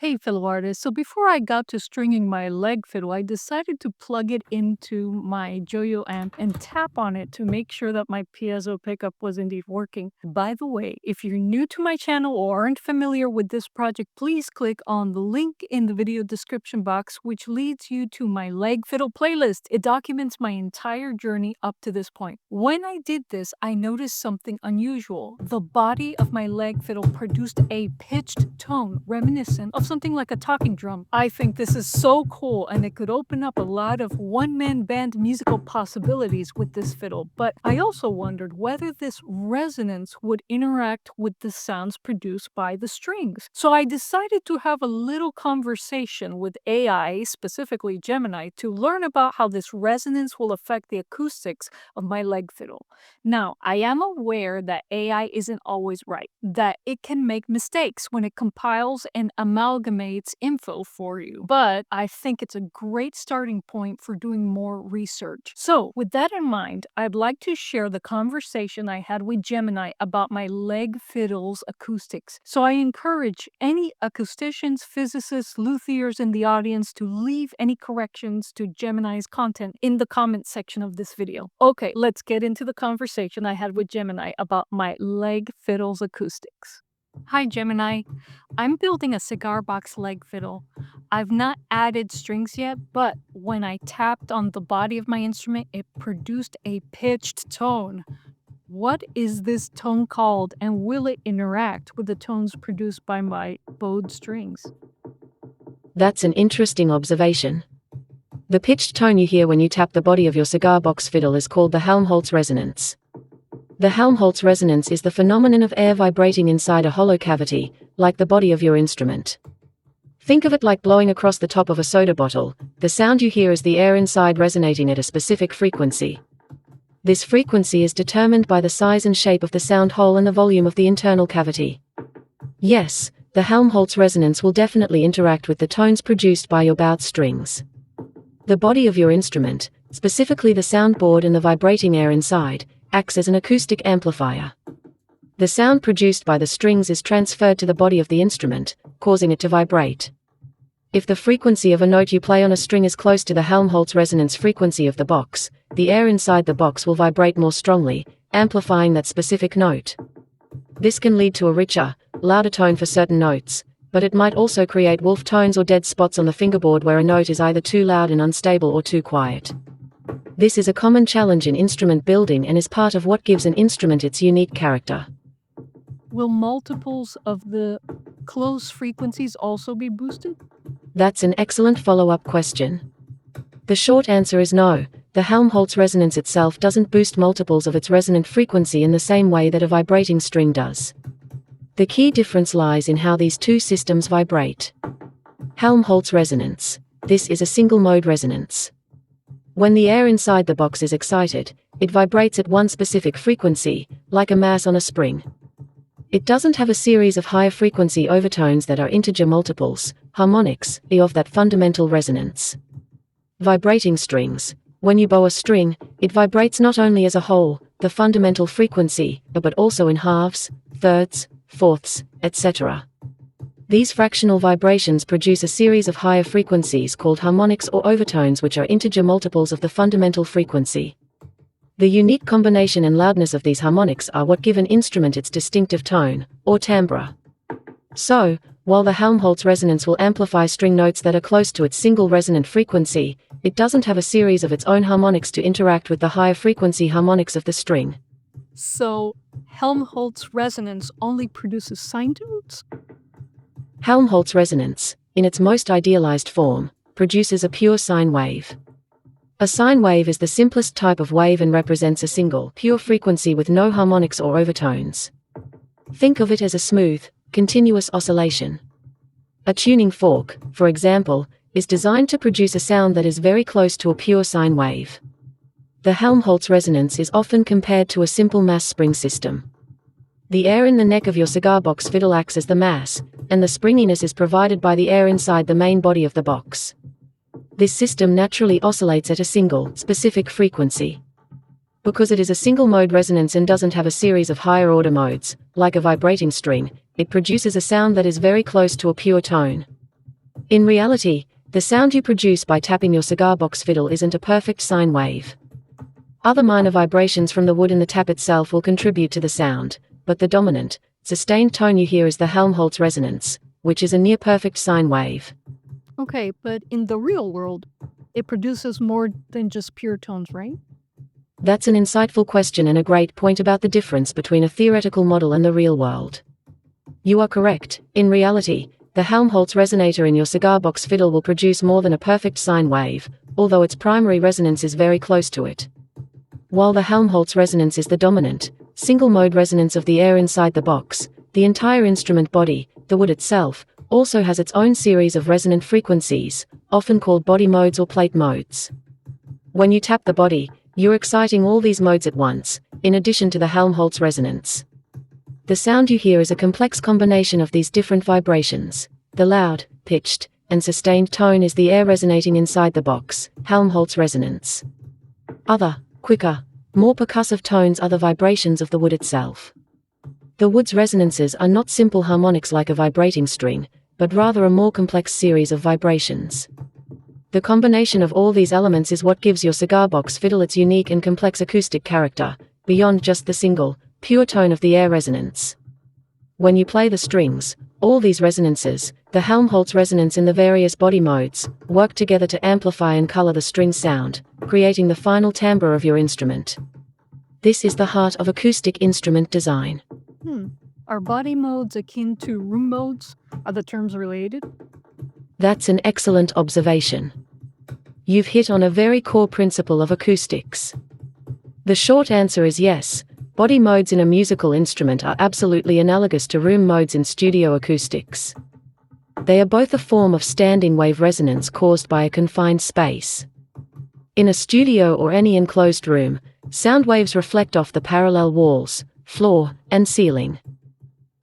Hey, fellow artists. So before I got to stringing my leg fiddle, I decided to plug it into my Joyo amp and tap on it to make sure that my piezo pickup was indeed working. By the way, if you're new to my channel or aren't familiar with this project, please click on the link in the video description box, which leads you to my leg fiddle playlist. It documents my entire journey up to this point. When I did this, I noticed something unusual. The body of my leg fiddle produced a pitched tone reminiscent of something like a talking drum. I think this is so cool, and it could open up a lot of one-man band musical possibilities with this fiddle, but I also wondered whether this resonance would interact with the sounds produced by the strings. So I decided to have a little conversation with AI, specifically Gemini, to learn about how this resonance will affect the acoustics of my leg fiddle. Now, I am aware that AI isn't always right, that it can make mistakes when it compiles and amalgamates info for you, but I think it's a great starting point for doing more research. So, with that in mind, I'd like to share the conversation I had with Gemini about my leg fiddle's acoustics. So, I encourage any acousticians, physicists, luthiers in the audience to leave any corrections to Gemini's content in the comment section of this video. Okay, let's get into the conversation I had with Gemini about my leg fiddle's acoustics. Hi Gemini, I'm building a cigar box leg fiddle. I've not added strings yet, but when I tapped on the body of my instrument, it produced a pitched tone. What is this tone called, and will it interact with the tones produced by my bowed strings? That's an interesting observation. The pitched tone you hear when you tap the body of your cigar box fiddle is called the Helmholtz resonance. The Helmholtz resonance is the phenomenon of air vibrating inside a hollow cavity, like the body of your instrument. Think of it like blowing across the top of a soda bottle. The sound you hear is the air inside resonating at a specific frequency. This frequency is determined by the size and shape of the sound hole and the volume of the internal cavity. Yes, the Helmholtz resonance will definitely interact with the tones produced by your bowed strings. The body of your instrument, specifically the soundboard and the vibrating air inside, acts as an acoustic amplifier. The sound produced by the strings is transferred to the body of the instrument, causing it to vibrate. If the frequency of a note you play on a string is close to the Helmholtz resonance frequency of the box, the air inside the box will vibrate more strongly, amplifying that specific note. This can lead to a richer, louder tone for certain notes, but it might also create wolf tones or dead spots on the fingerboard where a note is either too loud and unstable or too quiet. This is a common challenge in instrument building and is part of what gives an instrument its unique character. Will multiples of the close frequencies also be boosted? That's an excellent follow-up question. The short answer is no. The Helmholtz resonance itself doesn't boost multiples of its resonant frequency in the same way that a vibrating string does. The key difference lies in how these two systems vibrate. Helmholtz resonance. This is a single-mode resonance. When the air inside the box is excited, it vibrates at one specific frequency, like a mass on a spring. It doesn't have a series of higher frequency overtones that are integer multiples, harmonics, of that fundamental resonance. Vibrating strings. When you bow a string, it vibrates not only as a whole, the fundamental frequency, but also in halves, thirds, fourths, etc. These fractional vibrations produce a series of higher frequencies called harmonics or overtones, which are integer multiples of the fundamental frequency. The unique combination and loudness of these harmonics are what give an instrument its distinctive tone, or timbre. So, while the Helmholtz resonance will amplify string notes that are close to its single resonant frequency, it doesn't have a series of its own harmonics to interact with the higher frequency harmonics of the string. So, Helmholtz resonance only produces sine tones? Helmholtz resonance, in its most idealized form, produces a pure sine wave. A sine wave is the simplest type of wave and represents a single, pure frequency with no harmonics or overtones. Think of it as a smooth, continuous oscillation. A tuning fork, for example, is designed to produce a sound that is very close to a pure sine wave. The Helmholtz resonance is often compared to a simple mass spring system. The air in the neck of your cigar box fiddle acts as the mass, and the springiness is provided by the air inside the main body of the box. This system naturally oscillates at a single, specific frequency. Because it is a single-mode resonance and doesn't have a series of higher-order modes, like a vibrating string, it produces a sound that is very close to a pure tone. In reality, the sound you produce by tapping your cigar box fiddle isn't a perfect sine wave. Other minor vibrations from the wood in the tap itself will contribute to the sound, but the dominant, sustained tone you hear is the Helmholtz resonance, which is a near-perfect sine wave. Okay, but in the real world, it produces more than just pure tones, right? That's an insightful question and a great point about the difference between a theoretical model and the real world. You are correct. In reality, the Helmholtz resonator in your cigar box fiddle will produce more than a perfect sine wave, although its primary resonance is very close to it. While the Helmholtz resonance is the dominant, single-mode resonance of the air inside the box, the entire instrument body, the wood itself, also has its own series of resonant frequencies, often called body modes or plate modes. When you tap the body, you're exciting all these modes at once, in addition to the Helmholtz resonance. The sound you hear is a complex combination of these different vibrations. The loud, pitched, and sustained tone is the air resonating inside the box, Helmholtz resonance. Other, quicker, more percussive tones are the vibrations of the wood itself. The wood's resonances are not simple harmonics like a vibrating string, but rather a more complex series of vibrations. The combination of all these elements is what gives your cigar box fiddle its unique and complex acoustic character, beyond just the single, pure tone of the air resonance. When you play the strings, all these resonances, the Helmholtz resonance in the various body modes, work together to amplify and color the string sound, creating the final timbre of your instrument. This is the heart of acoustic instrument design. Are body modes akin to room modes? Are the terms related? That's an excellent observation. You've hit on a very core principle of acoustics. The short answer is yes. Body modes in a musical instrument are absolutely analogous to room modes in studio acoustics. They are both a form of standing wave resonance caused by a confined space. In a studio or any enclosed room, sound waves reflect off the parallel walls, floor, and ceiling.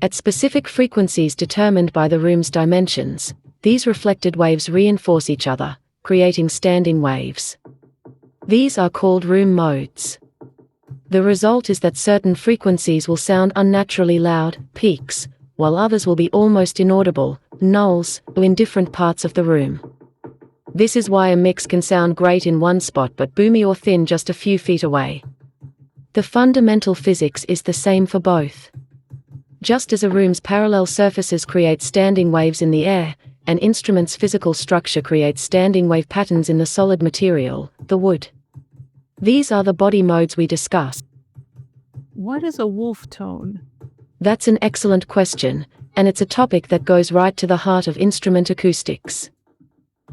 At specific frequencies determined by the room's dimensions, these reflected waves reinforce each other, creating standing waves. These are called room modes. The result is that certain frequencies will sound unnaturally loud, peaks, while others will be almost inaudible, nulls, in different parts of the room. This is why a mix can sound great in one spot but boomy or thin just a few feet away. The fundamental physics is the same for both. Just as a room's parallel surfaces create standing waves in the air, an instrument's physical structure creates standing wave patterns in the solid material, the wood. These are the body modes we discuss. What is a wolf tone? That's an excellent question, and it's a topic that goes right to the heart of instrument acoustics.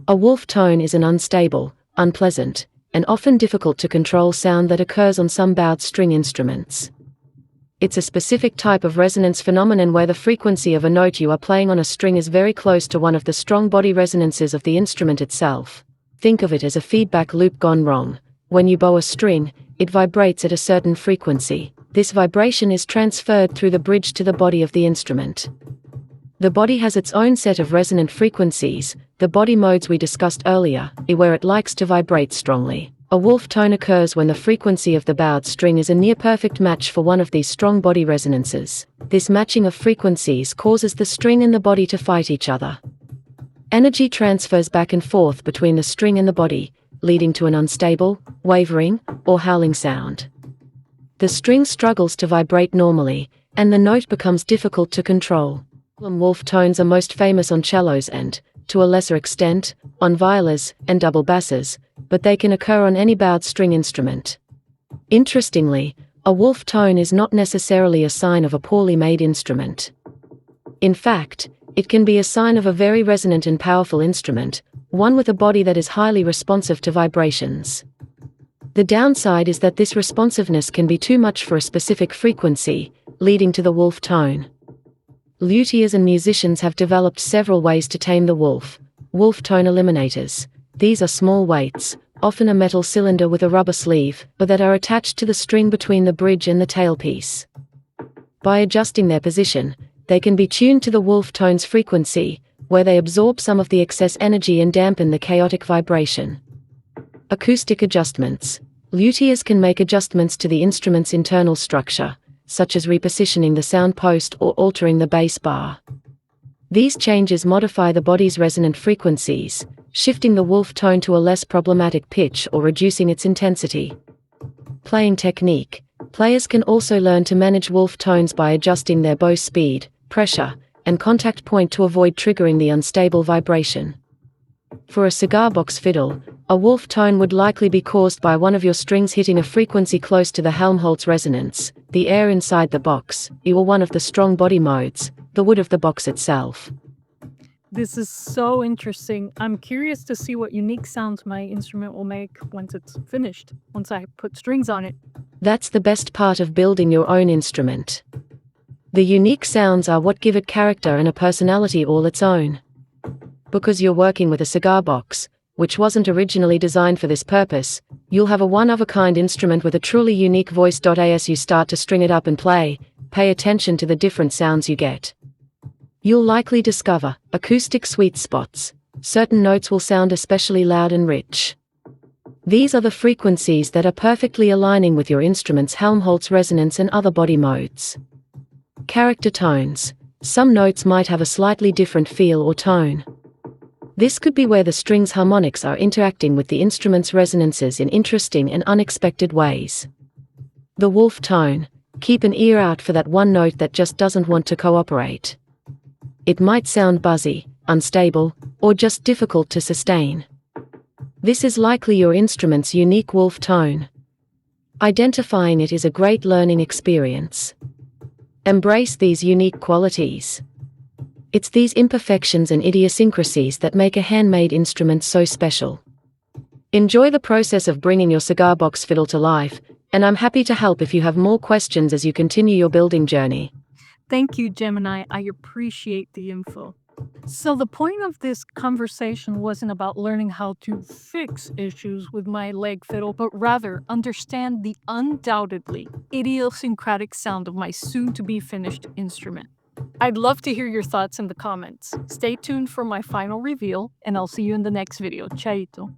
A wolf tone is an unstable, unpleasant, and often difficult to control sound that occurs on some bowed string instruments. It's a specific type of resonance phenomenon where the frequency of a note you are playing on a string is very close to one of the strong body resonances of the instrument itself. Think of it as a feedback loop gone wrong. When you bow a string, it vibrates at a certain frequency. This vibration is transferred through the bridge to the body of the instrument. The body has its own set of resonant frequencies, the body modes we discussed earlier, where it likes to vibrate strongly. A wolf tone occurs when the frequency of the bowed string is a near-perfect match for one of these strong body resonances. This matching of frequencies causes the string and the body to fight each other. Energy transfers back and forth between the string and the body, leading to an unstable, wavering, or howling sound. The string struggles to vibrate normally, and the note becomes difficult to control. Wolf tones are most famous on cellos and, to a lesser extent, on violas and double basses, but they can occur on any bowed string instrument. Interestingly, a wolf tone is not necessarily a sign of a poorly made instrument. In fact, it can be a sign of a very resonant and powerful instrument, one with a body that is highly responsive to vibrations. The downside is that this responsiveness can be too much for a specific frequency, leading to the wolf tone. Luthiers and musicians have developed several ways to tame the wolf tone eliminators. These are small weights, often a metal cylinder with a rubber sleeve, but that are attached to the string between the bridge and the tailpiece. By adjusting their position, they can be tuned to the wolf tone's frequency, where they absorb some of the excess energy and dampen the chaotic vibration. Acoustic adjustments. Luthiers can make adjustments to the instrument's internal structure, such as repositioning the sound post or altering the bass bar. These changes modify the body's resonant frequencies, shifting the wolf tone to a less problematic pitch or reducing its intensity. Playing technique. Players can also learn to manage wolf tones by adjusting their bow speed, pressure, and contact point to avoid triggering the unstable vibration. For a cigar box fiddle, a wolf tone would likely be caused by one of your strings hitting a frequency close to the Helmholtz resonance, the air inside the box, or one of the strong body modes, the wood of the box itself. This is so interesting. I'm curious to see what unique sounds my instrument will make once it's finished, once I put strings on it. That's the best part of building your own instrument. The unique sounds are what give it character and a personality all its own. Because you're working with a cigar box, which wasn't originally designed for this purpose, you'll have a one-of-a-kind instrument with a truly unique voice. As you start to string it up and play, pay attention to the different sounds you get. You'll likely discover acoustic sweet spots. Certain notes will sound especially loud and rich. These are the frequencies that are perfectly aligning with your instrument's Helmholtz resonance and other body modes. Character tones. Some notes might have a slightly different feel or tone. This could be where the string's harmonics are interacting with the instrument's resonances in interesting and unexpected ways. The wolf tone. Keep an ear out for that one note that just doesn't want to cooperate. It might sound buzzy, unstable, or just difficult to sustain. This is likely your instrument's unique wolf tone. Identifying it is a great learning experience. Embrace these unique qualities. It's these imperfections and idiosyncrasies that make a handmade instrument so special. Enjoy the process of bringing your cigar box fiddle to life, and I'm happy to help if you have more questions as you continue your building journey. Thank you, Gemini. I appreciate the info. So the point of this conversation wasn't about learning how to fix issues with my leg fiddle, but rather understand the undoubtedly idiosyncratic sound of my soon-to-be finished instrument. I'd love to hear your thoughts in the comments. Stay tuned for my final reveal, and I'll see you in the next video. Chaito.